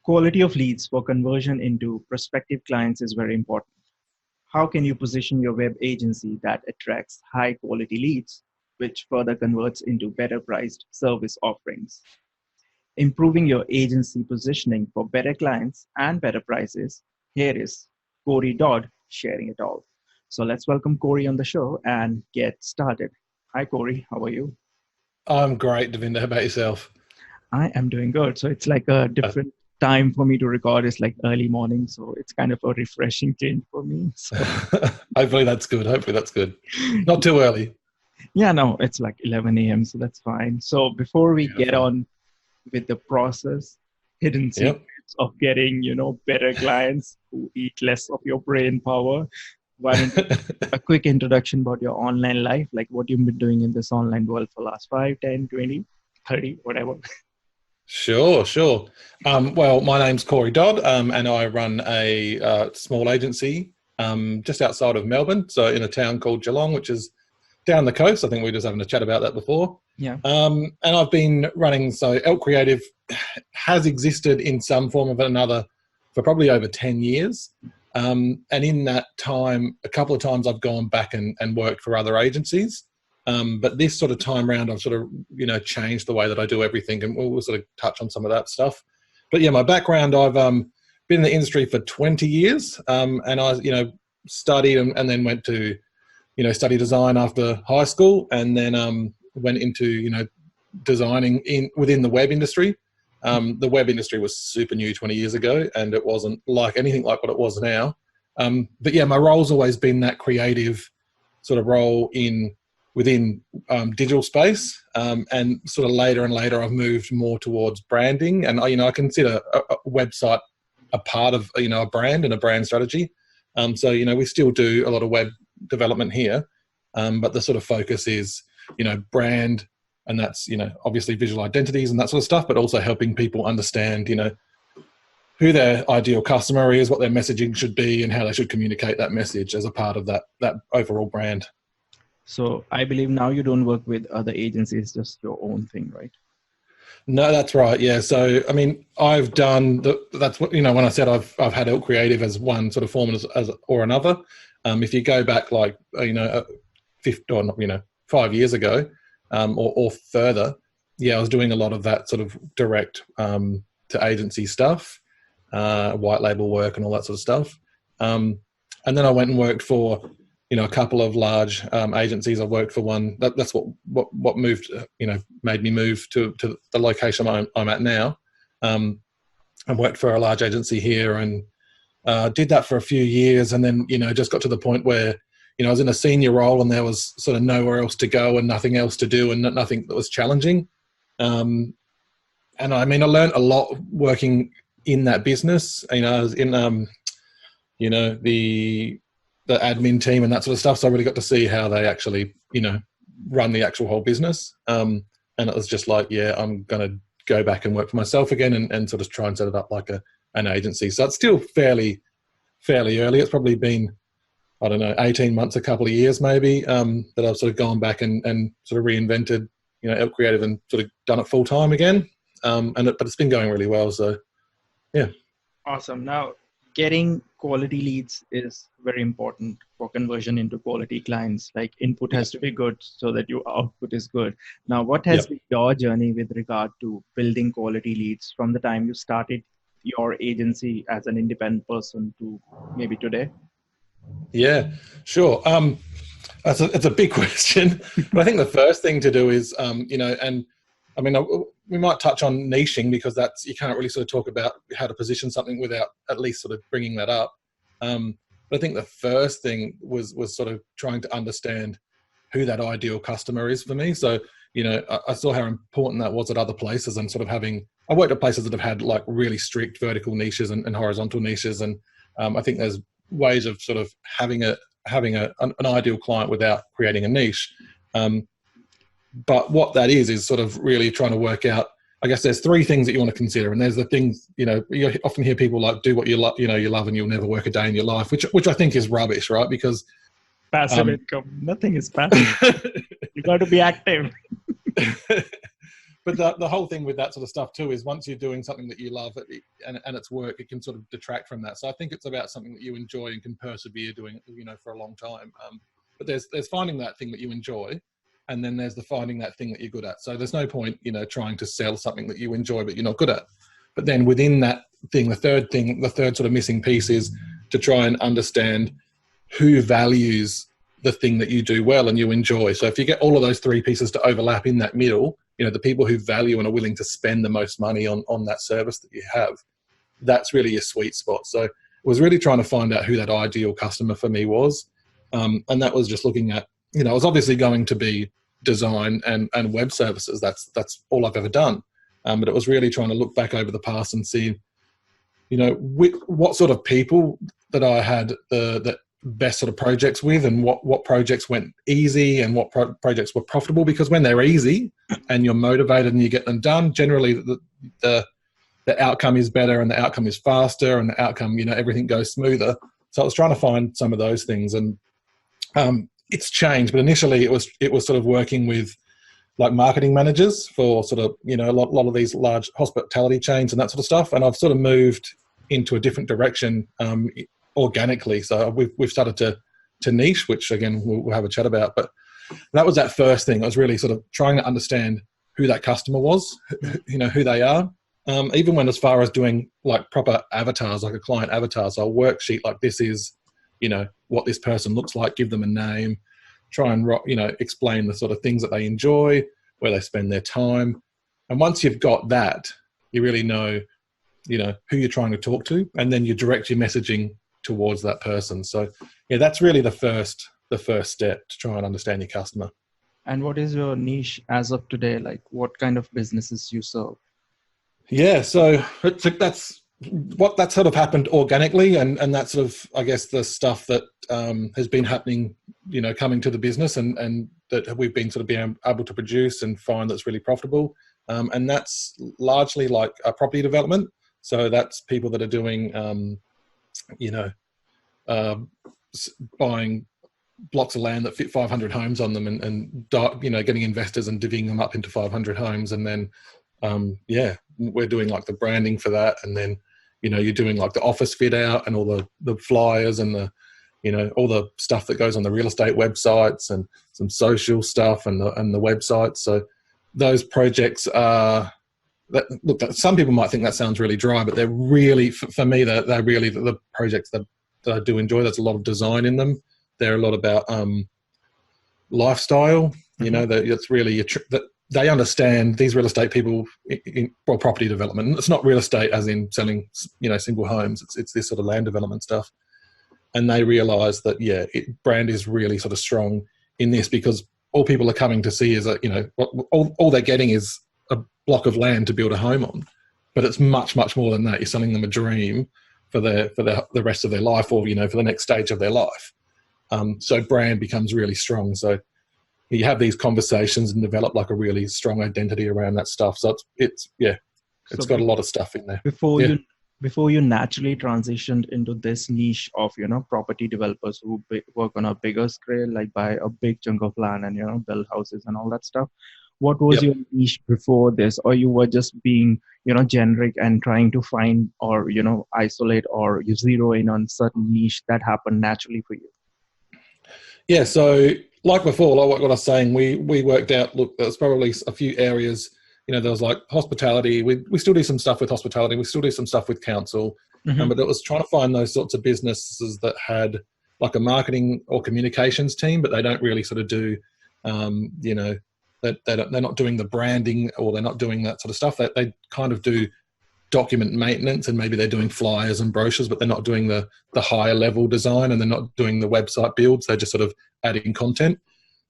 Quality of leads for conversion into prospective clients is very important. How can you position your web agency that attracts high quality leads, which further converts into better priced service offerings? Improving your agency positioning for better clients and better prices. Here is Corey Dodd sharing it all. So let's welcome Corey on the show and get started. Hi, Corey. How are you? I'm great, Davinder. How about yourself? I am doing good. So it's like a different time for me to record. It's like early morning. So it's kind of a refreshing change for me. So Hopefully that's good. Hopefully that's good. Not too early. yeah, no, it's like 11 a.m. So that's fine. So before we get Beautiful. on with the process, hidden Yep. secrets of getting, better clients who eat less of your brain power, why don't you a quick introduction about your online life, like what you've been doing in this online world for last 5, 10, 20, 30, whatever. Sure. Well, my name's Corey Dodd, and I run a small agency just outside of Melbourne, so in a town called Geelong, which is down the coast. I think we were just having a chat about that before. Yeah. And I've been running, so Elk Creative has existed in some form or another for probably over 10 years. And in that time, a couple of times I've gone back and worked for other agencies. But this sort of time round, I've sort of, changed the way that I do everything, and we'll sort of touch on some of that stuff. But yeah, my background, I've been in the industry for 20 years, and I, studied and then went to, study design after high school, and then went into, designing within the web industry. The web industry was super new 20 years ago, and it wasn't like anything like what it was now. But yeah, my role's always been that creative sort of role within digital space, and sort of later and later I've moved more towards branding, and I consider a website a part of a brand and a brand strategy. So we still do a lot of web development here, but the sort of focus is brand, and that's obviously visual identities and that sort of stuff, but also helping people understand who their ideal customer is, what their messaging should be, and how they should communicate that message as a part of that overall brand. So I believe now you don't work with other agencies, just your own thing, right? No, that's right. Yeah. So, I mean, I've done that's what, when I said I've had Elk Creative as one sort of form as or another. If you go back like, 5 years ago, or further, yeah, I was doing a lot of that sort of direct, to agency stuff, white label work and all that sort of stuff. And then I went and worked for, a couple of large agencies. I worked for one. That's what moved. Made me move to the location I'm at now. I worked for a large agency here and did that for a few years, and then just got to the point where I was in a senior role and there was sort of nowhere else to go and nothing else to do and nothing that was challenging. And I mean, I learned a lot working in that business. I was in the admin team and that sort of stuff. So I really got to see how they actually, run the actual whole business. And it was just like, yeah, I'm going to go back and work for myself again and sort of try and set it up like an agency. So it's still fairly early. It's probably been, 18 months, a couple of years maybe, that I've sort of gone back and sort of reinvented, Elk Creative and sort of done it full time again. But it's been going really well. So yeah. Awesome. Now, getting quality leads is very important for conversion into quality clients. Like input has to be good so that your output is good. Now, what has been your journey with regard to building quality leads from the time you started your agency as an independent person to maybe today? Yeah, sure. It's a big question, but I think the first thing to do is, and I mean, we might touch on niching because you can't really sort of talk about how to position something without at least sort of bringing that up. But I think the first thing was sort of trying to understand who that ideal customer is for me. So, I saw how important that was at other places, and sort of I worked at places that have had like really strict vertical niches and horizontal niches. And I think there's ways of sort of having an ideal client without creating a niche. But what that is sort of really trying to work out, I guess there's three things that you want to consider. And there's the things, you often hear people like, do what you love, you love and you'll never work a day in your life, which I think is rubbish, right? Because passive income, nothing is passive. You got to be active. But the whole thing with that sort of stuff too is once you're doing something that you love and it's work, it can sort of detract from that. So I think it's about something that you enjoy and can persevere doing, for a long time. But there's finding that thing that you enjoy, and then there's the finding that thing that you're good at. So there's no point, trying to sell something that you enjoy but you're not good at. But then within that thing, the third sort of missing piece is to try and understand who values the thing that you do well and you enjoy. So if you get all of those three pieces to overlap in that middle, the people who value and are willing to spend the most money on that service that you have, that's really your sweet spot. So it was really trying to find out who that ideal customer for me was. And that was just looking at, it was obviously going to be design and web services. That's all I've ever done. But it was really trying to look back over the past and see, what sort of people that I had the best sort of projects with, and what projects went easy and what projects were profitable. Because when they're easy and you're motivated and you get them done, generally the outcome is better and the outcome is faster and the outcome, everything goes smoother. So I was trying to find some of those things, and it's changed. But initially it was sort of working with like marketing managers for sort of, a lot of these large hospitality chains and that sort of stuff. And I've sort of moved into a different direction organically. So we've started to niche, which again, we'll have a chat about. But that was that first thing. I was really sort of trying to understand who that customer was, who they are. Even when as far as doing like proper avatars, like a client avatar. So a worksheet like this is, what this person looks like, give them a name, try and, explain the sort of things that they enjoy, where they spend their time. And once you've got that, you really know, who you're trying to talk to, and then you direct your messaging towards that person. So yeah, that's really the first step to try and understand your customer. And what is your niche as of today? Like what kind of businesses you serve? Yeah, so that's sort of happened organically, and that's sort of, I guess, the stuff that has been happening, coming to the business and that we've been sort of being able to produce and find that's really profitable. And that's largely like a property development. So that's people that are doing, buying blocks of land that fit 500 homes on them and getting investors and divvying them up into 500 homes. And then, we're doing like the branding for that. And then, you're doing like the office fit out and all the flyers and the, all the stuff that goes on the real estate websites and some social stuff and the websites. So those projects are, look, some people might think that sounds really dry, but they're really, for me, they're really the projects that I do enjoy. There's a lot of design in them. They're a lot about lifestyle. It's really that they understand, these real estate people in property development. It's not real estate as in selling, single homes. It's this sort of land development stuff. And they realise that brand is really sort of strong in this, because all people are coming to see is that all they're getting is a block of land to build a home on, but it's much more than that. You're selling them a dream for the rest of their life, or for the next stage of their life. So brand becomes really strong. So you have these conversations and develop like a really strong identity around that stuff. So it's got a lot of stuff in there. Before you naturally transitioned into this niche of property developers who work on a bigger scale, like buy a big chunk of land and build houses and all that stuff, what was your niche before this? Or you were just being generic and trying to find or isolate or you zero in on certain niche that happened naturally for you? Yeah, so like before, like what I was saying, we worked out, look, there's probably a few areas, there was like hospitality. We still do some stuff with hospitality. We still do some stuff with council. Mm-hmm. But it was trying to find those sorts of businesses that had like a marketing or communications team, but they don't really sort of do, they're not doing the branding, or they're not doing that sort of stuff. They kind of do document maintenance, and maybe they're doing flyers and brochures, but they're not doing the higher level design, and they're not doing the website builds. They're just sort of adding content.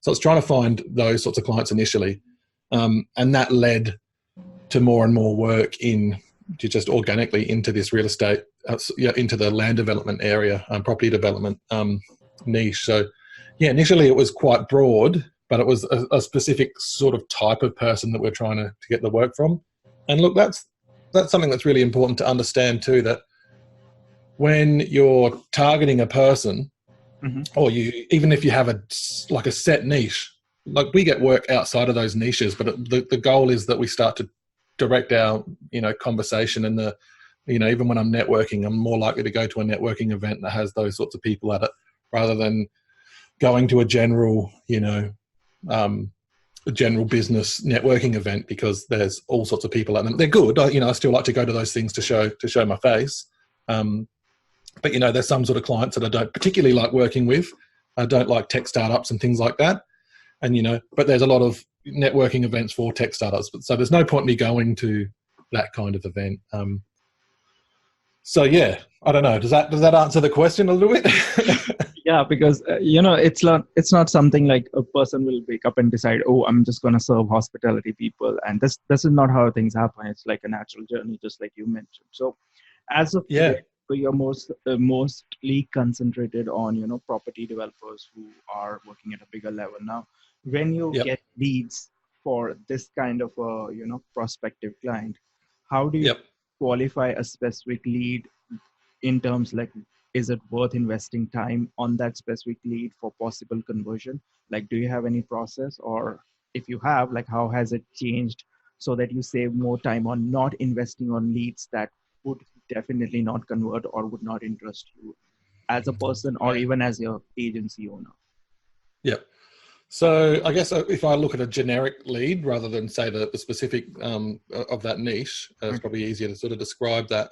So I was trying to find those sorts of clients initially. And that led to more and more work just organically into this real estate, into the land development area, property development niche. So initially it was quite broad, but it was a specific sort of type of person that we're trying to get the work from. And look, that's something that's really important to understand too, that when you're targeting a person, mm-hmm. or even if you have a set niche, like we get work outside of those niches, but the goal is that we start to direct our, conversation and even when I'm networking, I'm more likely to go to a networking event that has those sorts of people at it rather than going to a general, a general business networking event because there's all sorts of people at them. They're good. I still like to go to those things to show my face. But, there's some sort of clients that I don't particularly like working with. I don't like tech startups and things like that. And, but there's a lot of networking events for tech startups. So there's no point in me going to that kind of event. So yeah, I don't know. Does that answer the question a little bit? Yeah, because it's not something like a person will wake up and decide, oh, I'm just gonna serve hospitality people, and this is not how things happen. It's like a natural journey, just like you mentioned. So, as of Yeah. today, you're mostly concentrated on property developers who are working at a bigger level now. When you Yep. get leads for this kind of a prospective client, how do you Yep. qualify a specific lead in terms like, is it worth investing time on that specific lead for possible conversion? Like, do you have any process, or if you have, like, how has it changed so that you save more time on not investing on leads that would definitely not convert or would not interest you as a person or Yeah. even as your agency owner? Yep. So I guess if I look at a generic lead rather than say the specific of that niche, it's probably easier to sort of describe that.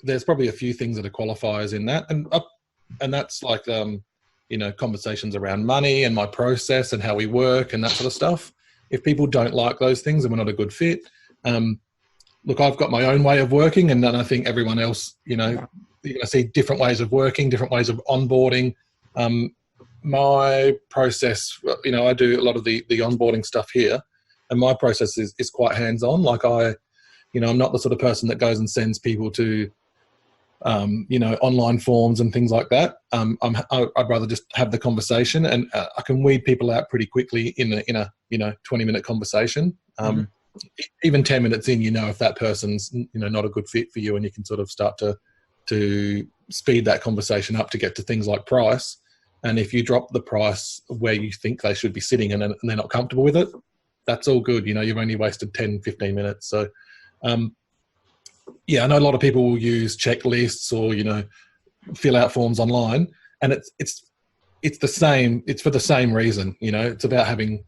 There's probably a few things that are qualifiers in that, and that's like conversations around money and my process and how we work and that sort of stuff. If people don't like those things, then we're not a good fit. Look, I've got my own way of working, and then I think everyone else, you're going to see different ways of working, different ways of onboarding. My process, I do a lot of the onboarding stuff here, and my process is quite hands-on. Like I'm not the sort of person that goes and sends people to online forms and things like that. I'd rather just have the conversation, and I can weed people out pretty quickly in a 20-minute conversation. Even 10 minutes in, if that person's not a good fit for you, and you can sort of start to speed that conversation up to get to things like price. And if you drop the price where you think they should be sitting and they're not comfortable with it, that's all good. You've only wasted 10, 15 minutes. So yeah, I know a lot of people will use checklists or fill out forms online, and it's the same. It's for the same reason. It's about having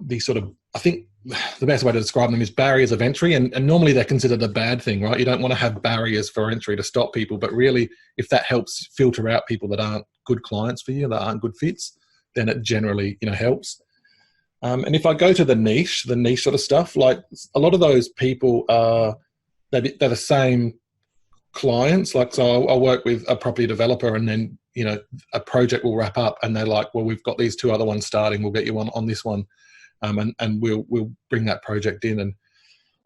these sort of, I think the best way to describe them is barriers of entry, and normally they're considered a bad thing, right? You don't want to have barriers for entry to stop people, but really, if that helps filter out people that aren't good clients for you, that aren't good fits, then it generally helps. And if I go to the niche sort of stuff, like a lot of those people are they're the same clients. Like, so I'll work with a property developer, and then a project will wrap up, and they're like, well, we've got these two other ones starting, we'll get you on this one, and we'll bring that project in. And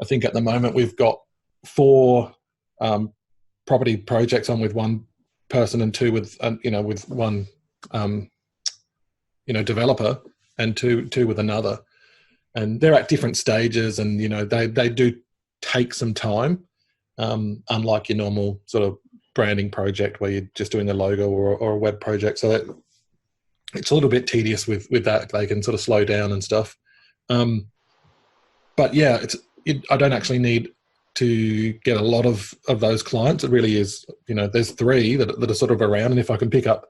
I think at the moment we've got 4 property projects on with one person, and 2 with with one developer, and two with another, and they're at different stages, and they do take some time, unlike your normal sort of branding project where you're just doing a logo or a web project. So that it's a little bit tedious with that. They can sort of slow down and stuff. But yeah, I don't actually need to get a lot of those clients. It really is, there's 3 that are sort of around, and if I can pick up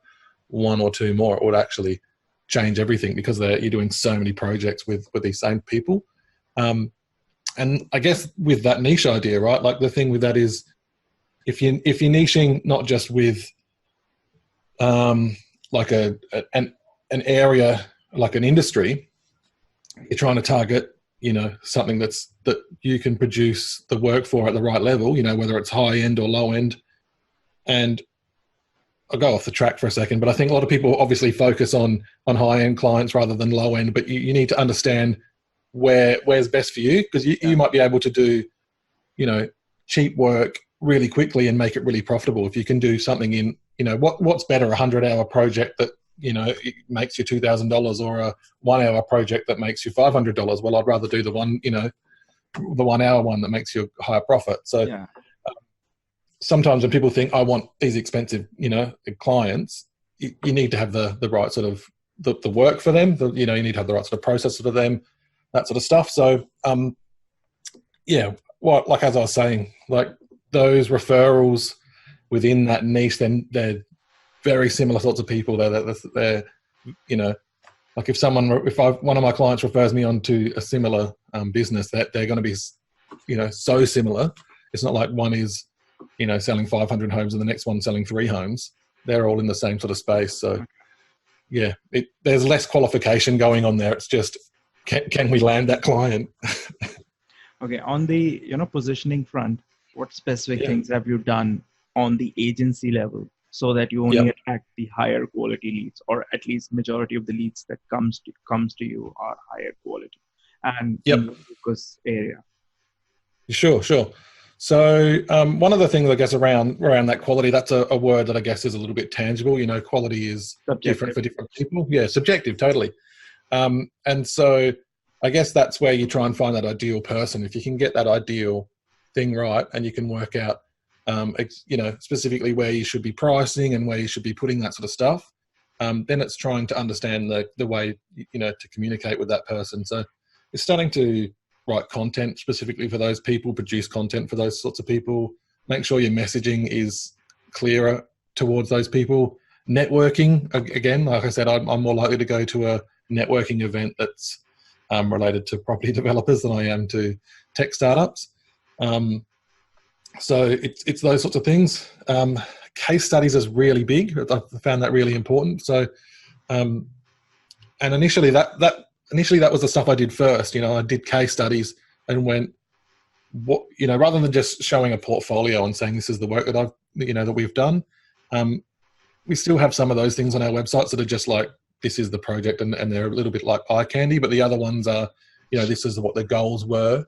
1 or 2 more, it would actually change everything, because you're doing so many projects with these same people. And I guess with that niche idea, right? Like the thing with that is, if you're niching not just with like an area, like an industry, you're trying to target something that you can produce the work for at the right level, whether it's high end or low end. And I'll go off the track for a second, but I think a lot of people obviously focus on high end clients rather than low end, but you need to understand where's best for you, because you might be able to do cheap work really quickly and make it really profitable. If you can do something in what's better, a 100-hour project that it makes you $2,000, or a 1-hour project that makes you $500. Well, I'd rather do the 1-hour one that makes you a higher profit. So sometimes when people think, I want these expensive clients, you need to have the right sort of the work for them. You need to have the right sort of process for them, that sort of stuff. So, like as I was saying, like those referrals within that niche, then they're very similar sorts of people. They're like if one of my clients refers me on to a similar business, that they're going to be, so similar. It's not like one is, selling 500 homes and the next one selling 3 homes. They're all in the same sort of space. So, yeah, there's less qualification going on there. It's just, can we land that client? Okay, on the positioning front, what specific things have you done on the agency level so that you only attract the higher quality leads, or at least majority of the leads that comes to you are higher quality and in the focus area? Sure. So one of the things, I guess, around that quality, that's a word that I guess is a little bit tangible. Quality is different for different people. Yeah, subjective, totally. And so I guess that's where you try and find that ideal person. If you can get that ideal thing right, and you can work out, specifically where you should be pricing and where you should be putting that sort of stuff, then it's trying to understand the way, to communicate with that person. So it's starting to write content specifically for those people, produce content for those sorts of people, make sure your messaging is clearer towards those people. Networking, again, like I said, I'm more likely to go to a networking event that's related to property developers than I am to tech startups. So it's those sorts of things. Case studies is really big. I found that really important. So, and initially that was the stuff I did first. I did case studies and went, rather than just showing a portfolio and saying this is the work that that we've done. We still have some of those things on our websites that are just like, this is the project, and they're a little bit like eye candy. But the other ones are, this is what the goals were.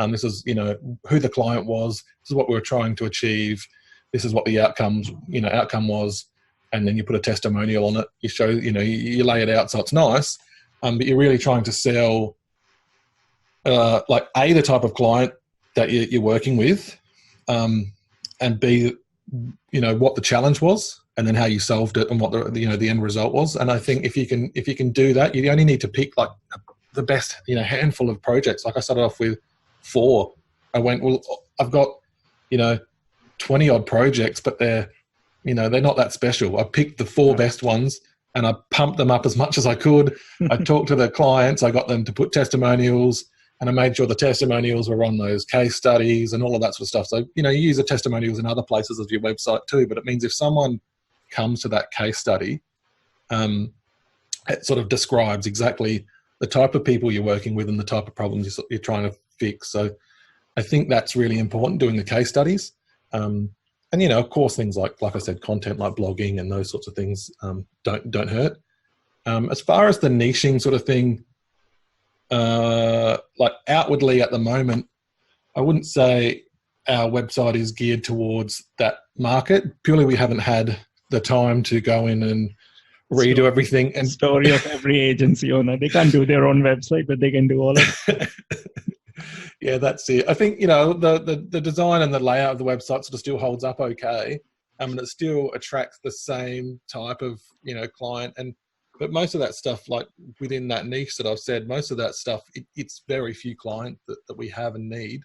This is, who the client was. This is what we were trying to achieve. This is what the outcome was. And then you put a testimonial on it. You show, you lay it out so it's nice. But you're really trying to sell, like A, the type of client that you're working with, and B, what the challenge was, and then how you solved it and what the end result was. And I think if you can do that, you only need to pick like the best, handful of projects. Like I started off with 4. I went, well, I've got, 20 odd projects, but they're not that special. I picked the 4 best ones and I pumped them up as much as I could. I talked to the clients. I got them to put testimonials, and I made sure the testimonials were on those case studies and all of that sort of stuff. So, you use the testimonials in other places of your website too, but it means if someone comes to that case study, it sort of describes exactly the type of people you're working with and the type of problems you're trying to fix. So I think that's really important, doing the case studies. And, of course, things like I said, content like blogging and those sorts of things don't hurt. As far as the niching sort of thing, like outwardly at the moment, I wouldn't say our website is geared towards that market. Purely, we haven't had the time to go in and redo everything. And story of every agency owner. They can't do their own website, but they can do all of it. Yeah, that's it. I think, the design and the layout of the website sort of still holds up okay. And it still attracts the same type of, client. But most of that stuff, like within that niche that I've said, most of that stuff, it's very few clients that we have and need.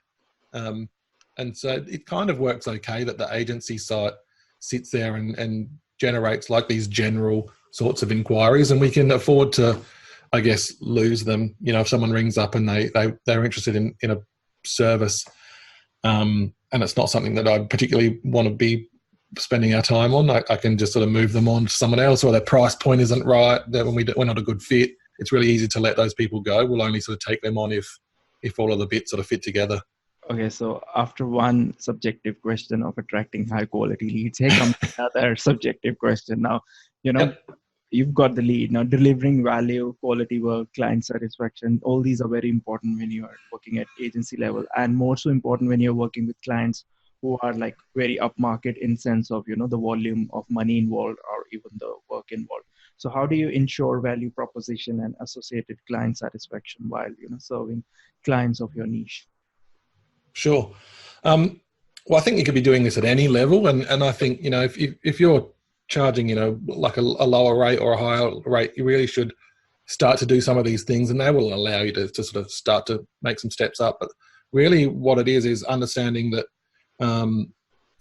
And so it kind of works okay that the agency site sits there and generates like these general sorts of inquiries, and we can afford to, I guess, lose them. If someone rings up and they're interested in a service, and it's not something that I particularly want to be spending our time on, I can just sort of move them on to someone else, or their price point isn't right, that we're not a good fit. It's really easy to let those people go. We'll only sort of take them on if all of the bits sort of fit together. Okay, so after one subjective question of attracting high quality leads, here comes another subjective question. Now, you've got the lead. Now, delivering value, quality work, client satisfaction, all these are very important when you are working at agency level, and more so important when you're working with clients who are like very upmarket in sense of, the volume of money involved or even the work involved. So how do you ensure value proposition and associated client satisfaction while, serving clients of your niche? Sure. Well, I think you could be doing this at any level. And I think, if you're charging, like a lower rate or a higher rate, you really should start to do some of these things, and they will allow you to sort of start to make some steps up. But really what it is understanding that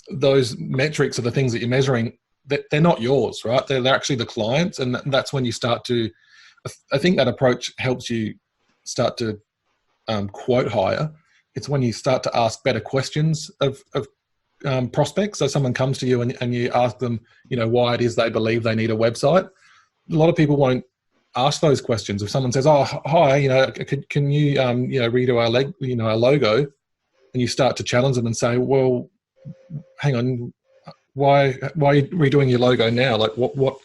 those metrics are the things that you're measuring, that they're not yours, right? They're actually the clients. And that's when you start to, I think that approach helps you start to quote higher. It's when you start to ask better questions of prospects. So someone comes to you and you ask them, why it is they believe they need a website. A lot of people won't ask those questions. If someone says, "Oh, hi, can you, redo our logo," and you start to challenge them and say, "Well, hang on, why are you redoing your logo now? Like, what,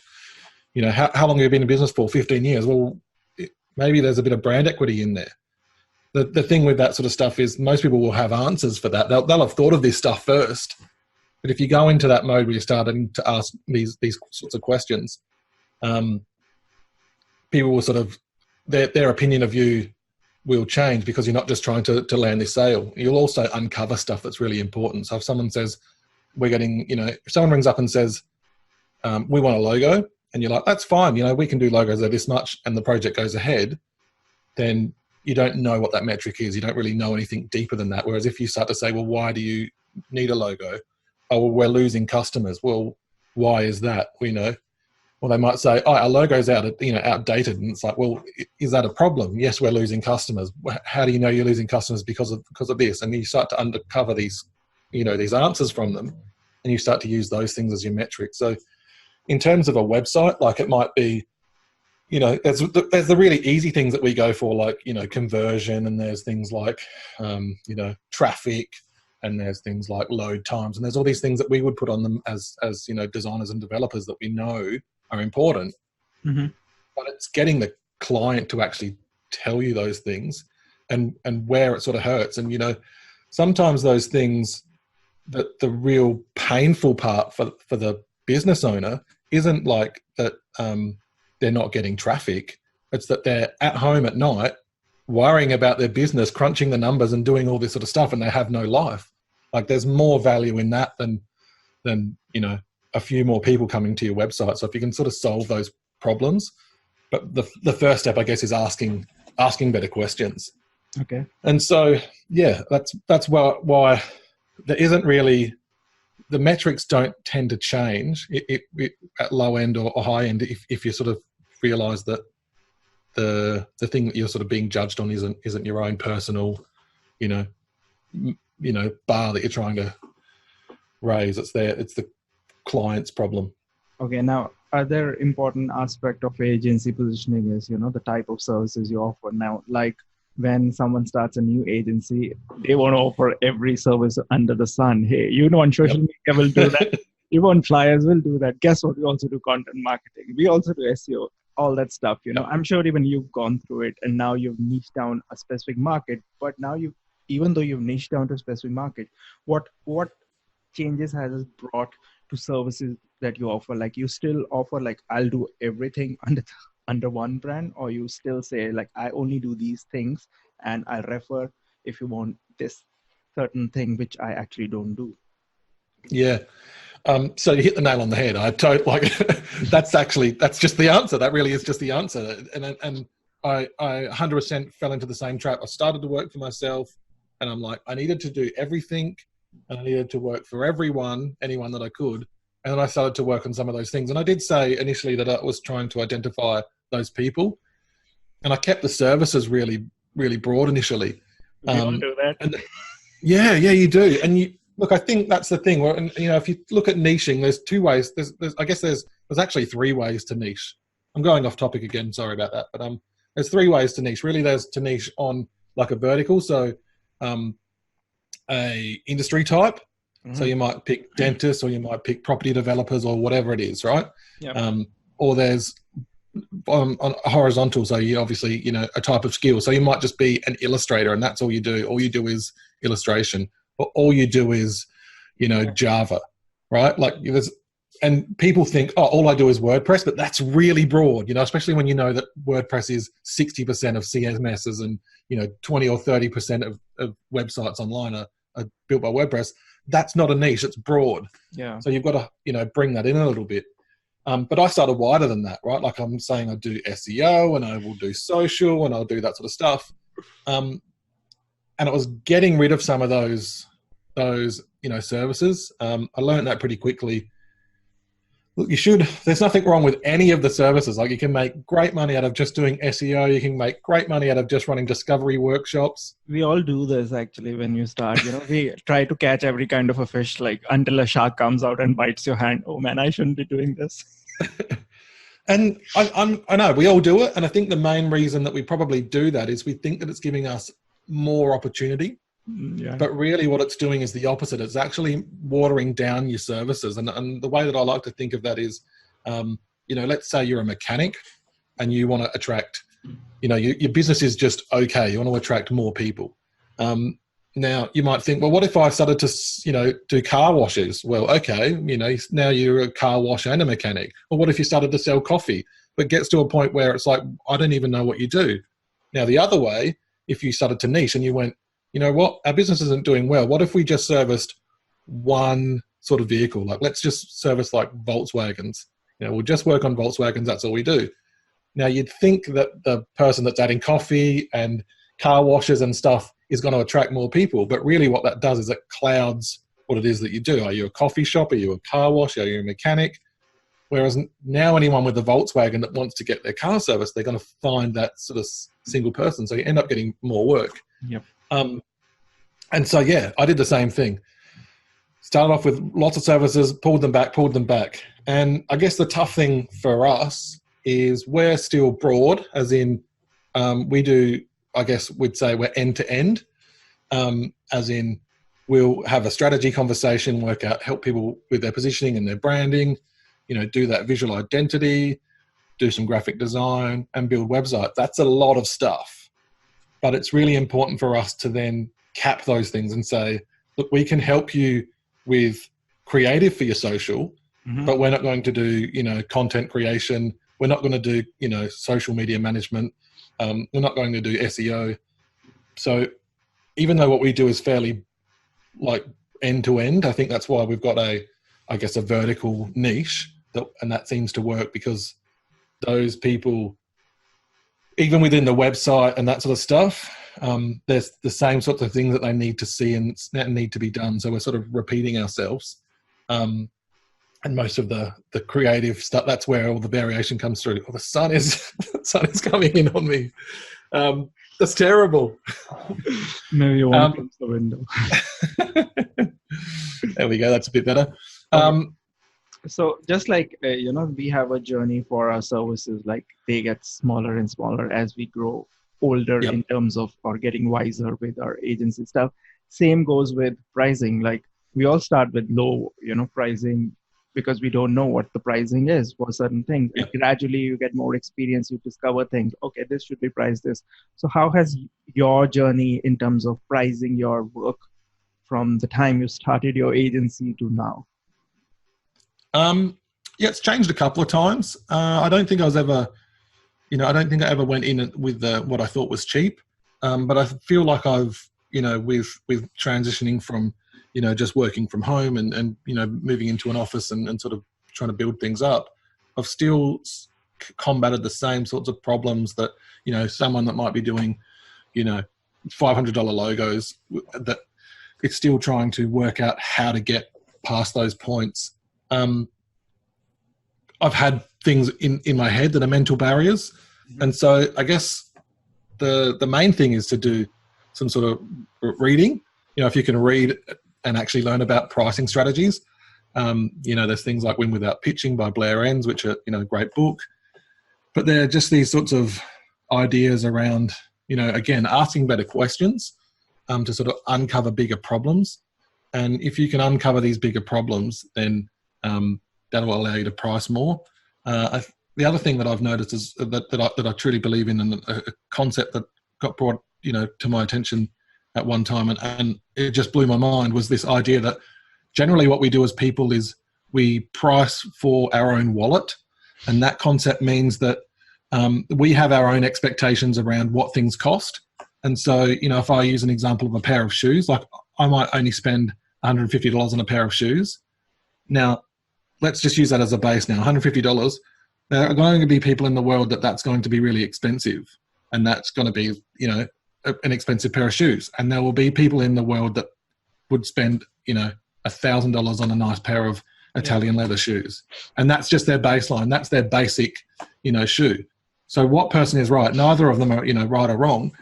how long have you been in business for? 15 years. Well, maybe there's a bit of brand equity in there." The thing with that sort of stuff is most people will have answers for that. They'll have thought of this stuff first. But if you go into that mode where you're starting to ask these sorts of questions, people will sort of, their opinion of you will change, because you're not just trying to land this sale. You'll also uncover stuff that's really important. So if someone says, if someone rings up and says, we want a logo, and you're like, that's fine, we can do logos at this much, and the project goes ahead, then you don't know what that metric is. You don't really know anything deeper than that. Whereas if you start to say, well, why do you need a logo? Oh, well, we're losing customers. Well, why is that? Well, they might say, oh, our logo's outdated. And it's like, well, is that a problem? Yes, we're losing customers. How do you know you're losing customers because of this? And you start to uncover these answers from them, and you start to use those things as your metric. So in terms of a website, like it might be, there's the really easy things that we go for, like, conversion, and there's things like, traffic, and there's things like load times, and there's all these things that we would put on them as designers and developers that we know are important. Mm-hmm. But it's getting the client to actually tell you those things and where it sort of hurts. And, sometimes those things, that the real painful part for the business owner isn't like that, they're not getting traffic. It's that they're at home at night worrying about their business, crunching the numbers and doing all this sort of stuff, and they have no life. Like, there's more value in that than a few more people coming to your website. So if you can sort of solve those problems, but the first step, I guess, is asking better questions. Okay. And so, yeah, that's why there isn't really, the metrics don't tend to change it at low end or high end if you sort of realize that the thing that you're sort of being judged on isn't your own personal, bar that you're trying to raise. It's the client's problem. Okay. Now, other important aspect of agency positioning is, the type of services you offer. Now, like when someone starts a new agency, they want to offer every service under the sun. Hey, on social media will do that. You want flyers, will do that. Guess what? We also do content marketing. We also do SEO, all that stuff. I'm sure even you've gone through it, and now you've niched down a specific market. But now even though you've niched down to a specific market, what changes has it brought to services that you offer? Like, you still offer, like, I'll do everything under one brand, or you still say, like, I only do these things and I'll refer if you want this certain thing, which I actually don't do? Yeah. So you hit the nail on the head. That's just the answer. That really is just the answer. And I 100% fell into the same trap. I started to work for myself, and I'm like, I needed to do everything, and I needed to work for anyone that I could. And then I started to work on some of those things. And I did say initially that I was trying to identify those people, and I kept the services really, really broad initially. You don't do that. Yeah, you do. And look, I think that's the thing. Where, if you look at niching, there's two ways. There's actually three ways to niche. I'm going off topic again. Sorry about that. But there's three ways to niche. Really, there's to niche on like a vertical. So a industry type. Mm-hmm. So you might pick dentists, or you might pick property developers, or whatever it is, right? Yep. Or there's on horizontal. So you obviously, a type of skill. So you might just be an illustrator, and that's all you do. All you do is illustration, or all you do is, Java, right? Like and people think, oh, all I do is WordPress, but that's really broad, especially when you know that WordPress is 60% of CMSs, and 20 or 30% of websites online are built by WordPress. That's not a niche, it's broad. Yeah. So you've got to, bring that in a little bit. But I started wider than that, right? Like I'm saying, I do SEO and I will do social and I'll do that sort of stuff. And it was getting rid of some of those services. I learned that pretty quickly. Look, there's nothing wrong with any of the services. Like you can make great money out of just doing SEO. You can make great money out of just running discovery workshops. We all do this actually when you start, we try to catch every kind of a fish, like until a shark comes out and bites your hand. Oh man, I shouldn't be doing this. And I know we all do it. And I think the main reason that we probably do that is we think that it's giving us more opportunity. Yeah. But really what it's doing is the opposite. It's actually watering down your services. And the way that I like to think of that is, let's say you're a mechanic and you want to attract, your business is just okay. You want to attract more people. Now you might think, well, what if I started to, do car washes? Well, okay, now you're a car wash and a mechanic. Or what if you started to sell coffee, but gets to a point where it's like, I don't even know what you do. Now the other way, if you started to niche and you went, you know what, our business isn't doing well. What if we just serviced one sort of vehicle? Like let's just service like Volkswagens. We'll just work on Volkswagens. That's all we do. Now you'd think that the person that's adding coffee and car washes and stuff is going to attract more people. But really what that does is it clouds what it is that you do. Are you a coffee shop? Are you a car wash? Are you a mechanic? Whereas now anyone with a Volkswagen that wants to get their car serviced, they're going to find that sort of single person. So you end up getting more work. Yep. And so, yeah, I did the same thing. Started off with lots of services, pulled them back. And I guess the tough thing for us is we're still broad, as in we do, I guess we'd say we're end to end, as in we'll have a strategy conversation, help people with their positioning and their branding, do that visual identity, do some graphic design and build websites. That's a lot of stuff. But it's really important for us to then cap those things and say, look, we can help you with creative for your social, but we're not going to do, content creation. We're not going to do, social media management. We're not going to do SEO. So even though what we do is fairly like end to end, I think that's why we've got a vertical niche and that seems to work because those people, even within the website and that sort of stuff, there's the same sorts of things that they need to see and need to be done. So we're sort of repeating ourselves. And most of the creative stuff, that's where all the variation comes through. Oh, the sun is coming in on me. That's terrible. Maybe you won't close the window. There we go. That's a bit better. So just like, we have a journey for our services, like they get smaller and smaller as we grow older in terms of, or getting wiser with our agency stuff. Same goes with pricing. Like we all start with low, pricing because we don't know what the pricing is for certain things. And gradually you get more experience, you discover things. Okay, this should be priced this. So how has your journey in terms of pricing your work from the time you started your agency to now? It's changed a couple of times. I don't think I was ever, I don't think I ever went in with what I thought was cheap. But I feel like I've, with transitioning from, just working from home and moving into an office and sort of trying to build things up, I've still combated the same sorts of problems that, someone that might be doing, $500 logos, that it's still trying to work out how to get past those points. I've had things in my head that are mental barriers. And so I guess the main thing is to do some sort of reading. If you can read and actually learn about pricing strategies, there's things like Win Without Pitching by Blair Enns, which are, a great book. But they're just these sorts of ideas around, again, asking better questions to sort of uncover bigger problems. And if you can uncover these bigger problems, then that will allow you to price more. The other thing that I've noticed is that I truly believe in, and a concept that got brought, to my attention at one time, and it just blew my mind, was this idea that generally what we do as people is we price for our own wallet. And that concept means that we have our own expectations around what things cost. And so, if I use an example of a pair of shoes, like I might only spend $150 on a pair of shoes. Now, let's just use that as a base now, $150. There are going to be people in the world that's going to be really expensive, and that's going to be, an expensive pair of shoes. And there will be people in the world that would spend, $1,000 on a nice pair of Italian leather shoes. And that's just their baseline. That's their basic, shoe. So what person is right? Neither of them are, right or wrong.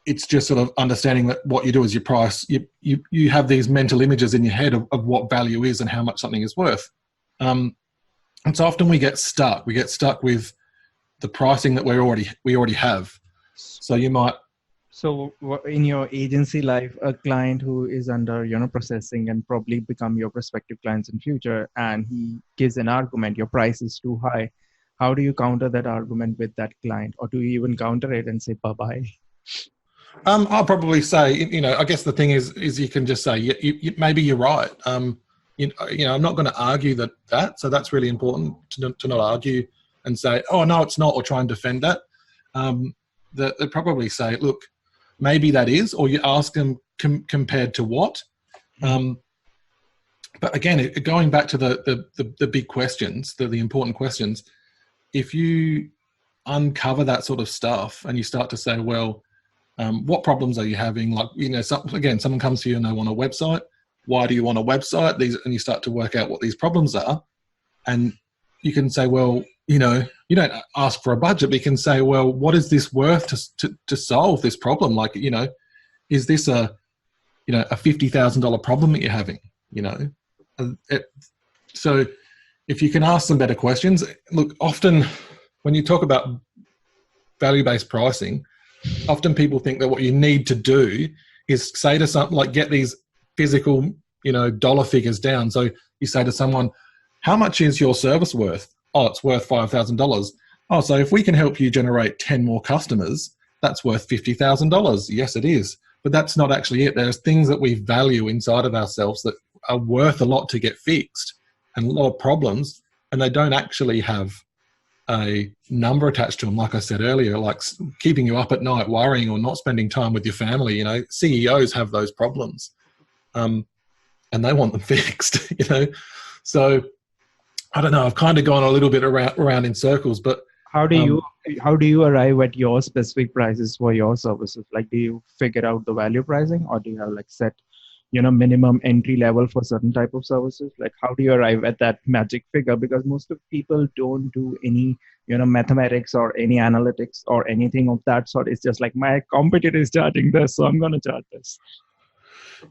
It's just sort of understanding that what you do is you price. You have these mental images in your head of what value is and how much something is worth. And so often we get stuck. We get stuck with the pricing that we already have. So you might. So in your agency life, a client who is under, processing and probably become your prospective clients in future, and he gives an argument, your price is too high. How do you counter that argument with that client? Or do you even counter it and say, bye-bye? I'll probably say, I guess the thing is you can just say, maybe you're right. I'm not going to argue that. So that's really important to not argue and say, oh, no, it's not, or try and defend that. They probably say, look, maybe that is, or you ask them compared to what. But again, going back to the big questions, the important questions, if you uncover that sort of stuff and you start to say, well, what problems are you having? Like, someone comes to you and they want a website. Why do you want a website? And you start to work out what these problems are. And you can say, well, you don't ask for a budget, but you can say, well, what is this worth to solve this problem? Like, is this a $50,000 problem that you're having? So if you can ask some better questions, look, often when you talk about value-based pricing, often people think that what you need to do is say to something like get these physical, dollar figures down. So you say to someone, how much is your service worth? Oh, it's worth $5,000. Oh, so if we can help you generate 10 more customers, that's worth $50,000. Yes, it is. But that's not actually it. There's things that we value inside of ourselves that are worth a lot to get fixed and a lot of problems, and they don't actually have a number attached to them. Like I said earlier, like keeping you up at night, worrying or not spending time with your family. CEOs have those problems, and they want them fixed. So I don't know. I've kind of gone a little bit around in circles, but how do you arrive at your specific prices for your services? Like, do you figure out the value pricing, or do you have like set, minimum entry level for certain type of services? Like, how do you arrive at that magic figure? Because most of people don't do any, mathematics or any analytics or anything of that sort. It's just like my competitor is charging this, so I'm going to charge this.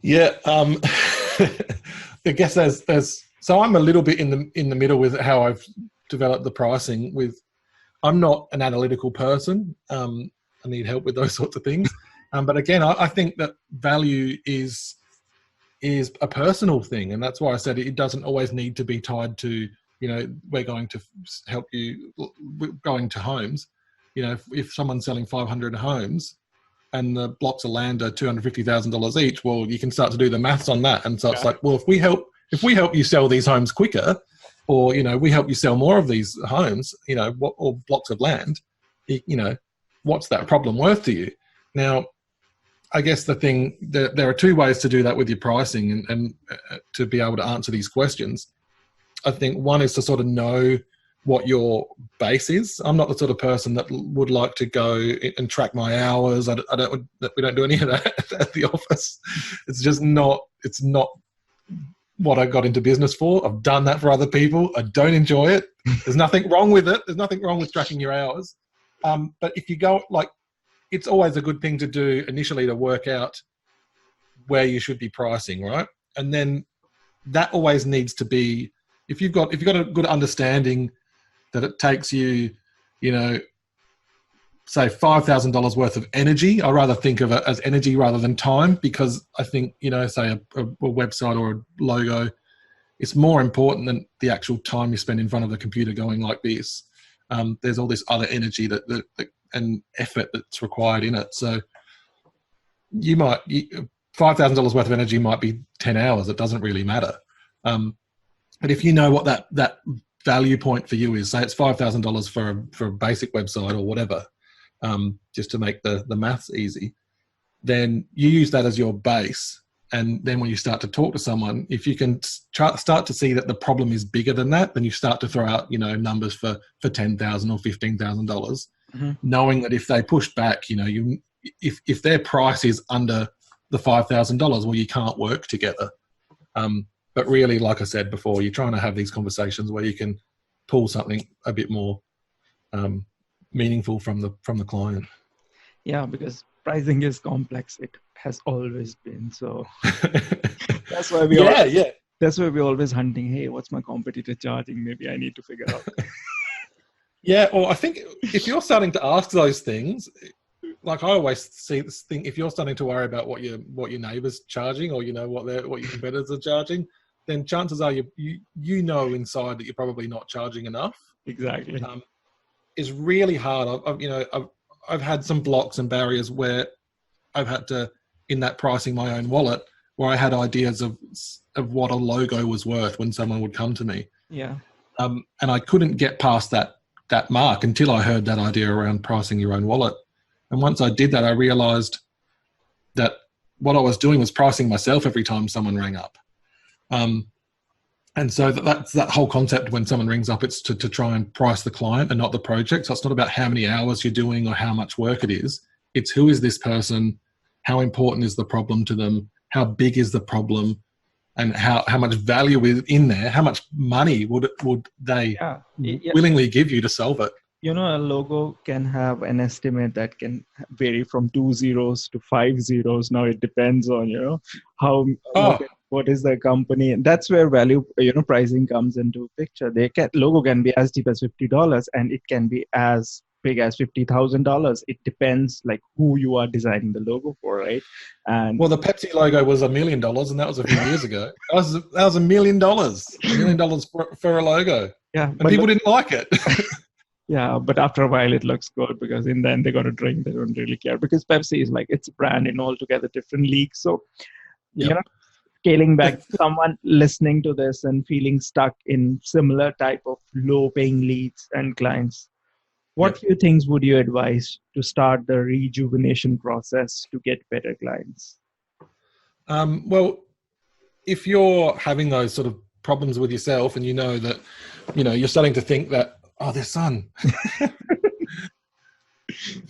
Yeah. I guess there's. So I'm a little bit in the middle with how I've developed the pricing. I'm not an analytical person. I need help with those sorts of things. But again, I think that value is a personal thing, and that's why I said it doesn't always need to be tied to we're going to help you going to homes. If someone's selling 500 homes and the blocks of land are $250,000 each, well, you can start to do the maths on that. And so it's like, well, if we help you sell these homes quicker, or, we help you sell more of these homes, or blocks of land, what's that problem worth to you? Now, I guess the thing, there are two ways to do that with your pricing and to be able to answer these questions. I think one is to sort of know what your base is. I'm not the sort of person that would like to go and track my hours. We don't do any of that at the office. It's just not what I got into business for. I've done that for other people. I don't enjoy it. There's nothing wrong with it. There's nothing wrong with tracking your hours. But if you go, it's always a good thing to do initially to work out where you should be pricing, right? And then that always needs to be, if you've got a good understanding that it takes you, say $5,000 worth of energy. I rather think of it as energy rather than time, because I think, say a website or a logo, it's more important than the actual time you spend in front of the computer going like this. There's all this other energy that and effort that's required in it. So $5,000 worth of energy might be 10 hours. It doesn't really matter. But if you know what that value point for you is, say it's $5,000 for a basic website or whatever, just to make the maths easy, then you use that as your base. And then when you start to talk to someone, if you can start to see that the problem is bigger than that, then you start to throw out, numbers for $10,000 or $15,000, knowing that if they push back, if their price is under the $5,000, well, you can't work together. But really, like I said before, you're trying to have these conversations where you can pull something a bit more meaningful from the client. Yeah, because pricing is complex. It has always been. So that's why that's why we're always hunting. Hey, what's my competitor charging? Maybe I need to figure out. Yeah, or I think if you're starting to ask those things, like I always see this thing, if you're starting to worry about what your neighbour's charging, or what your competitors are charging, then chances are you know inside that you're probably not charging enough. Exactly. It's really hard. I've had some blocks and barriers where I've had to, in that pricing my own wallet, where I had ideas of what a logo was worth when someone would come to me. Yeah. And I couldn't get past that mark until I heard that idea around pricing your own wallet. And once I did that, I realized that what I was doing was pricing myself every time someone rang up. And so that's that whole concept. When someone rings up, it's to try and price the client and not the project. So it's not about how many hours you're doing or how much work it is. It's who is this person? How important is the problem to them? How big is the problem? And how much value is in there? How much money would they willingly give you to solve it? A logo can have an estimate that can vary from 2 zeros to 5 zeros. Now it depends on, how what is the company. And that's where value, pricing comes into picture. Logo can be as cheap as $50 and it can be as big as $50,000. It depends like who you are designing the logo for, right? And well, the Pepsi logo was $1 million, and that was a few years ago. That was $1 million, $1 million for a logo. Yeah, and people didn't like it. Yeah, but after a while it looks good because in the end they got a drink. They don't really care because Pepsi is like, it's a brand in altogether different league. So, scaling back, someone listening to this and feeling stuck in similar type of low-paying leads and clients, what few things would you advise to start the rejuvenation process to get better clients? Well, if you're having those sort of problems with yourself and that, you're starting to think that, oh, there's sun.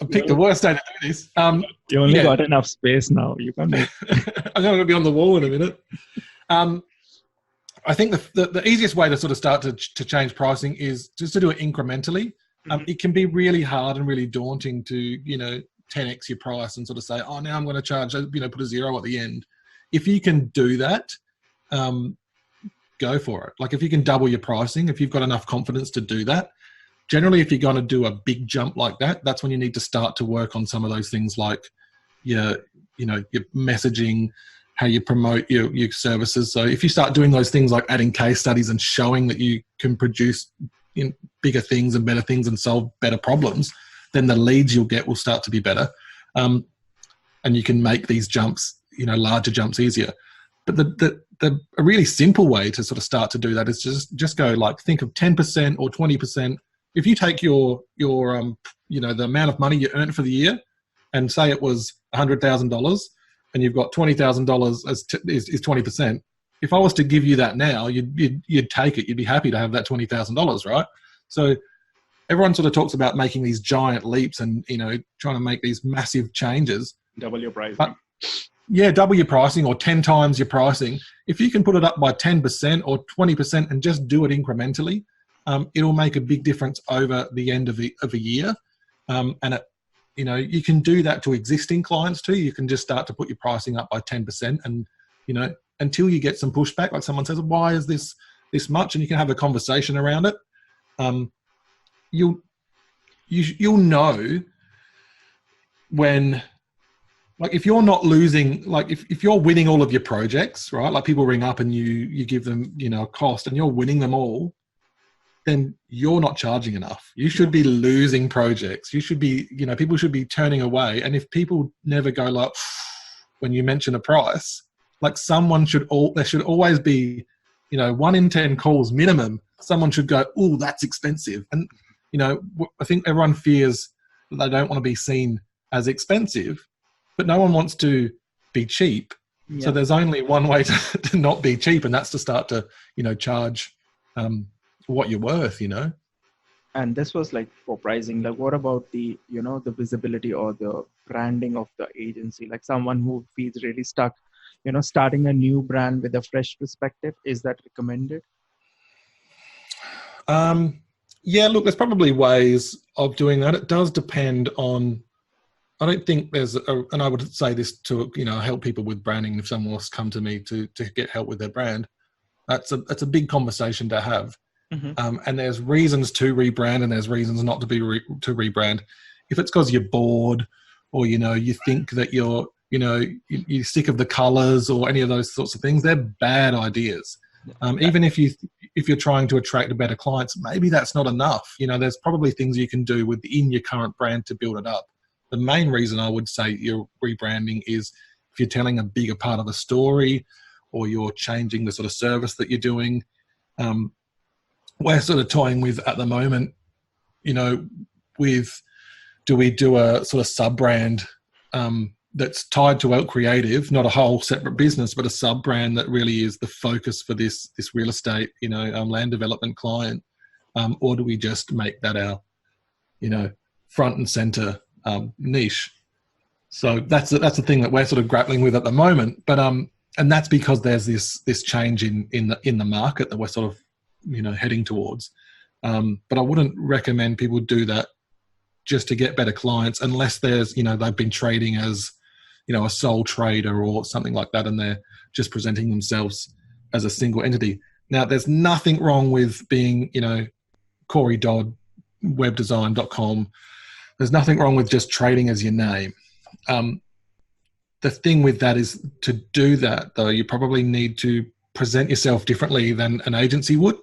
I picked the worst day to do this. You only got enough space now. You can't make I'm going to be on the wall in a minute. I think the easiest way to sort of start to change pricing is just to do it incrementally. It can be really hard and really daunting to, 10x your price and sort of say, oh, now I'm going to charge, put a zero at the end. If you can do that, go for it. Like if you can double your pricing, if you've got enough confidence to do that, generally, if you're going to do a big jump like that, that's when you need to start to work on some of those things like your messaging, how you promote your services. So if you start doing those things like adding case studies and showing that you can produce bigger things and better things and solve better problems, then the leads you'll get will start to be better. And you can make these jumps, larger jumps easier. But a really simple way to sort of start to do that is just go like, think of 10% or 20%. If you take your the amount of money you earned for the year and say it was $100,000 and you've got $20,000 is 20%. If I was to give you that now, you'd take it. You'd be happy to have that $20,000, right? So everyone sort of talks about making these giant leaps and, trying to make these massive changes. Double your pricing. But, double your pricing or 10 times your pricing. If you can put it up by 10% or 20% and just do it incrementally, it'll make a big difference over the end of a year. And you can do that to existing clients too. You can just start to put your pricing up by 10% and, until you get some pushback, like someone says, why is this much? And you can have a conversation around it. You'll know when, like if you're not losing, like if you're winning all of your projects, right? Like people ring up and you give them, a cost and you're winning them all, then you're not charging enough. You should be losing projects. You should be, people should be turning away. And if people never go like, when you mention a price, like there should always be, 1 in 10 calls minimum, someone should go, oh, that's expensive. And, I think everyone fears that they don't want to be seen as expensive, but no one wants to be cheap. So Yeah. there's only one way to not be cheap, and that's to start to, charge what you're worth, And this was like for pricing. Like, what about the, the visibility or the branding of the agency? Like someone who feels really stuck, starting a new brand with a fresh perspective, is that recommended? Yeah, look, there's probably ways of doing that. It does depend on, I don't think and I would say this to, help people with branding. If someone wants to come to me to get help with their brand, that's a big conversation to have. Hmm. And there's reasons to rebrand and there's reasons not to to rebrand. If it's because you're bored or, you think that you're sick of the colors or any of those sorts of things, they're bad ideas. Even if you're trying to attract better clients, maybe that's not enough. There's probably things you can do within your current brand to build it up. The main reason I would say you're rebranding is if you're telling a bigger part of a story or you're changing the sort of service that you're doing. We're sort of toying with at the moment, with do we do a sort of sub brand that's tied to Elk Creative, not a whole separate business, but a sub brand that really is the focus for this real estate, land development client, or do we just make that our, front and center niche? So that's the thing that we're sort of grappling with at the moment. But and that's because there's this change in the market that we're sort of heading towards. But I wouldn't recommend people do that just to get better clients unless there's they've been trading as a sole trader or something like that, and they're just presenting themselves as a single entity. Now, there's nothing wrong with being Corey Dodd, webdesign.com. There's nothing wrong with just trading as your name. The thing with that is, to do that though, you probably need to present yourself differently than an agency would.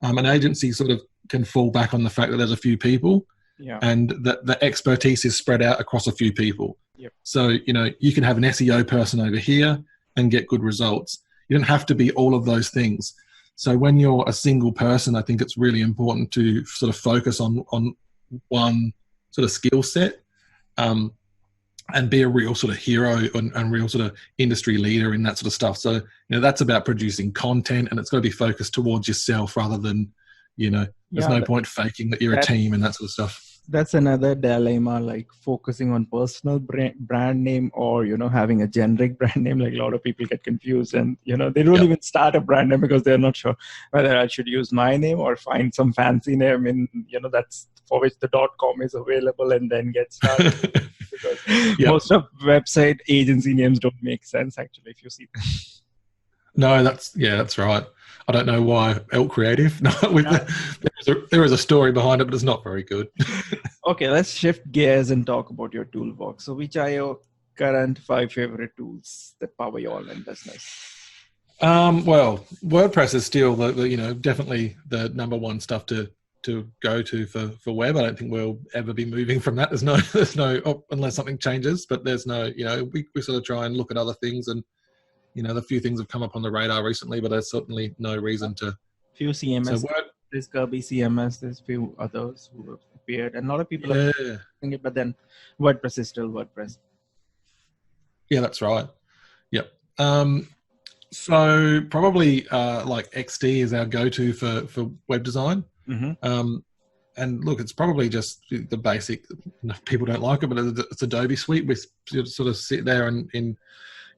An agency sort of can fall back on the fact that there's a few people, and that the expertise is spread out across a few people. Yep. So, you can have an SEO person over here and get good results. You don't have to be all of those things. So when you're a single person, I think it's really important to sort of focus on one sort of skill set, and be a real sort of hero and real sort of industry leader in that sort of stuff. So, that's about producing content, and it's got to be focused towards yourself rather than, there's no point faking that you're a team and that sort of stuff. That's another dilemma, like focusing on personal brand name or, having a generic brand name. Like a lot of people get confused and, they don't even start a brand name because they're not sure whether I should use my name or find some fancy name in, that's for which the .com is available and then get started. Because most of website agency names don't make sense, actually, if you see them. No, that's right. I don't know why Elk Creative. No, there is a story behind it, but it's not very good. Okay, let's shift gears and talk about your toolbox. So which are your current 5 favorite tools that power your online business? Well, WordPress is still definitely the number one stuff to go to for web. I don't think we'll ever be moving from that. There's no unless something changes, but there's no, we sort of try and look at other things, and the few things have come up on the radar recently, but there's certainly no reason to. Few CMS, there's Kirby CMS, there's few others who have appeared, and a lot of people are using it, but then WordPress is still WordPress. Yeah, that's right. Yep. So probably like XD is our go-to for web design. Mm-hmm. And look, it's probably just the basic. People don't like it, but it's Adobe Suite. We sort of sit there and in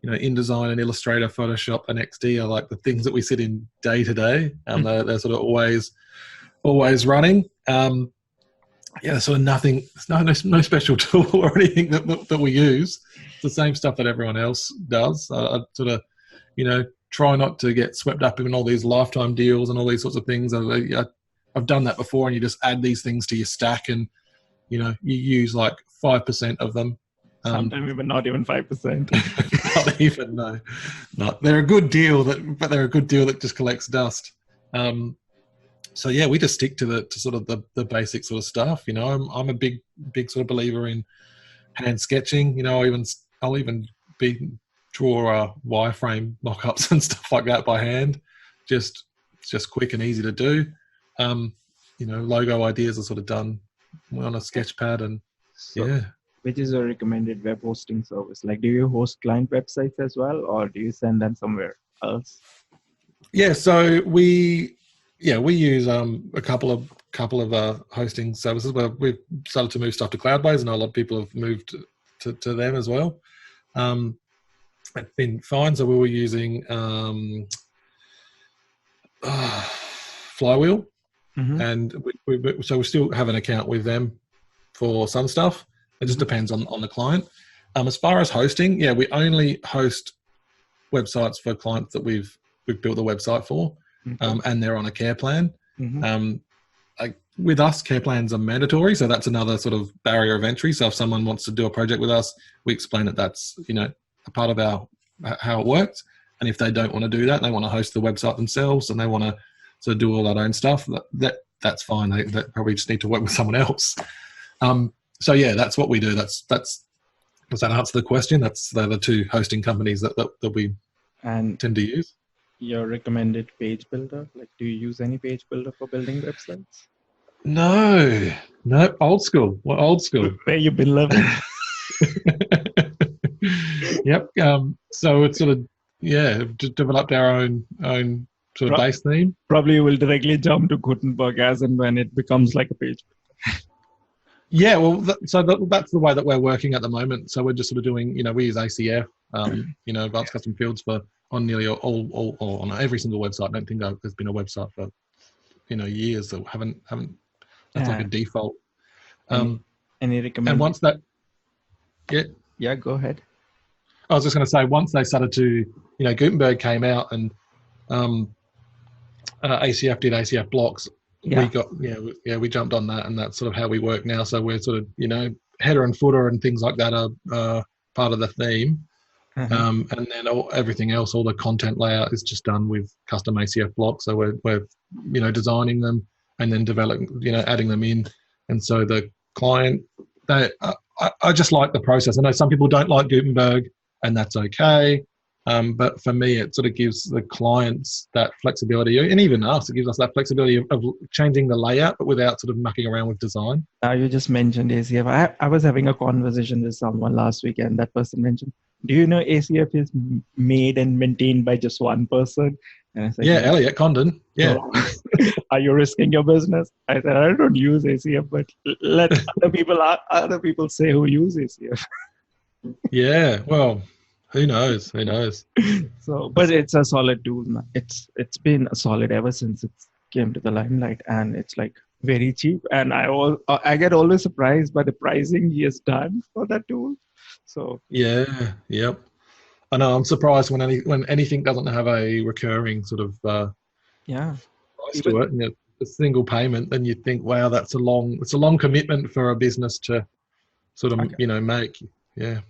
InDesign and Illustrator, Photoshop, and XD are like the things that we sit in day to day. They're sort of always running. Sort of nothing. No special tool or anything that we use. It's the same stuff that everyone else does. I sort of, try not to get swept up in all these lifetime deals and all these sorts of things. I've done that before, and you just add these things to your stack, and you use like 5% of them. Sometimes even not even 5%. Not even, no. They're a good deal, but they're a good deal that just collects dust. So yeah, we just stick to sort of the basic sort of stuff. I'm a big sort of believer in hand sketching. I'll even draw wireframe mock-ups and stuff like that by hand. It's just quick and easy to do. Logo ideas are sort of done on a sketch pad, and Which is your recommended web hosting service? Like, do you host client websites as well, or do you send them somewhere else? Yeah, so we use a couple of hosting services where we've started to move stuff to Cloudways, and a lot of people have moved to them as well. It's been fine. So we were using Flywheel, and so we still have an account with them for some stuff. It just depends on the client. As far as hosting, we only host websites for clients that we've built the website for, and they're on a care plan. With us, care plans are mandatory, so that's another sort of barrier of entry. So if someone wants to do a project with us, we explain that that's a part of how it works. And if they don't want to do that, they want to host the website themselves, and they want to sort of do all that own stuff, that's fine. They probably just need to work with someone else. So that's what we do. Does that answer the question? They're the two hosting companies that we tend to use. Your recommended page builder? Like, do you use any page builder for building websites? No, old school. What old school? Where you been living? Yep. So it's sort of just developed our own sort of base theme. Probably you will directly jump to Gutenberg as and when it becomes like a page. Yeah, well, that's the way that we're working at the moment. So we're just sort of doing, we use ACF, advanced custom fields on nearly all on every single website. I don't think there's been a website for years that haven't. That's like a default. Any recommendation? And once that, yeah, go ahead. I was just going to say, once they started to, Gutenberg came out and ACF did ACF blocks. We got we jumped on that, and that's sort of how we work now. So we're sort of header and footer and things like that are part of the theme, and then everything else, all the content layout is just done with custom ACF blocks. So we're designing them and then developing, adding them in, and so the client I just like the process. I know some people don't like Gutenberg, and that's okay. But for me, it sort of gives the clients that flexibility, and even us, it gives us that flexibility of changing the layout, but without sort of mucking around with design. Now you just mentioned ACF. I was having a conversation with someone last week, and that person mentioned, do you know ACF is made and maintained by just one person? And I said, Elliot Condon. Yeah. So, are you risking your business? I said, I don't use ACF, but let other people say who use ACF. Yeah, well, who knows? So, but it's a solid tool. It's been solid ever since it came to the limelight, and it's like very cheap. And I get always surprised by the pricing he has done for that tool. So yep. I know. I'm surprised when anything doesn't have a recurring sort of price to it, and a single payment. Then you think, wow, it's a long commitment for a business to sort of make. Yeah.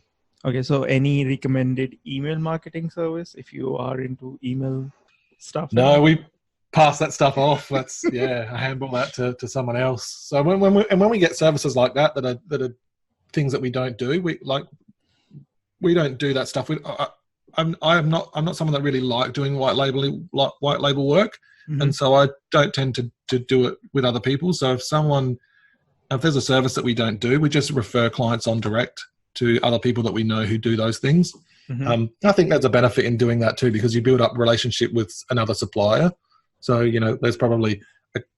Okay, so any recommended email marketing service if you are into email stuff? No, we pass that stuff off. That's I handle that to someone else. So when we get services like that are things that we don't do, we don't do that stuff. I'm not someone that really like doing white label work, and so I don't tend to do it with other people. So if there's a service that we don't do, we just refer clients on direct to other people that we know who do those things. I think there's a benefit in doing that too, because you build up a relationship with another supplier. So,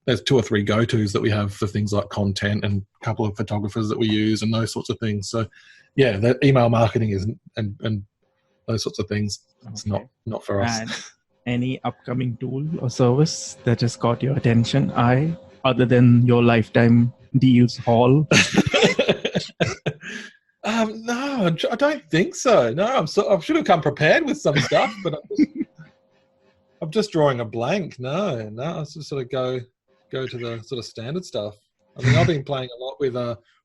there's 2 or 3 go-tos that we have for things like content, and a couple of photographers that we use and those sorts of things. So the email marketing isn't, and those sorts of things, it's not for us. And any upcoming tool or service that has caught your attention, other than your lifetime deals haul? No, I don't think so. No, I should have come prepared with some stuff, but I'm just drawing a blank. No, I just sort of go to the sort of standard stuff. I mean, I've been playing a lot with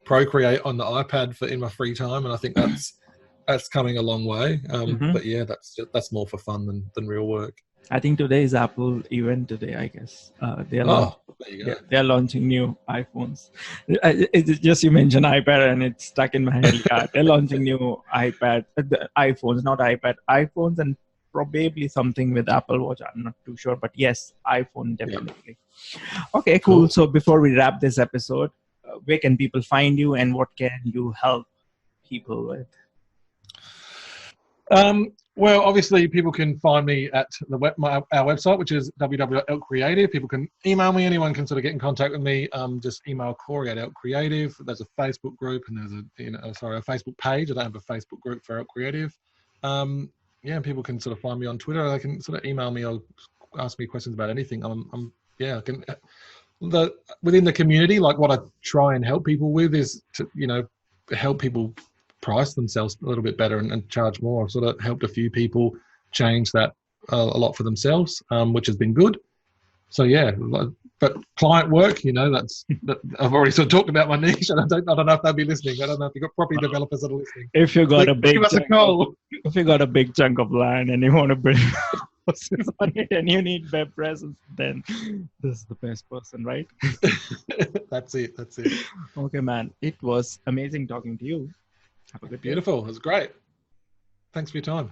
Procreate on the iPad in my free time, and I think that's coming a long way. But that's more for fun than real work. I think today is Apple event today, I guess. There you go. They're launching new iPhones. It's just you mentioned iPad and it's stuck in my head. Yeah, they're launching new iPhones, not iPad, iPhones, and probably something with Apple Watch. I'm not too sure, but yes, iPhone definitely. Yeah. Okay, cool. So before we wrap this episode, where can people find you and what can you help people with? Well, obviously, people can find me at our website, which is www.elkcreative. People can email me. Anyone can sort of get in contact with me. Just email Corey at Elk Creative. There's a Facebook group and there's a Facebook page. I don't have a Facebook group for Elk Creative. Yeah, people can sort of find me on Twitter. They can sort of email me or ask me questions about anything. I can. Within the community, like what I try and help people with is to help people price themselves a little bit better and charge more. I've sort of helped a few people change that a lot for themselves, which has been good. So yeah, but client work, that I've already sort of talked about my niche, and I don't know if they'll be listening. I don't know if you've got property developers that are listening. If you got If you got a big chunk of land and you want to build houses on it and you need web presence, then this is the best person, right? That's it. Okay, man. It was amazing talking to you. Have a good day. Beautiful. It was great. Thanks for your time.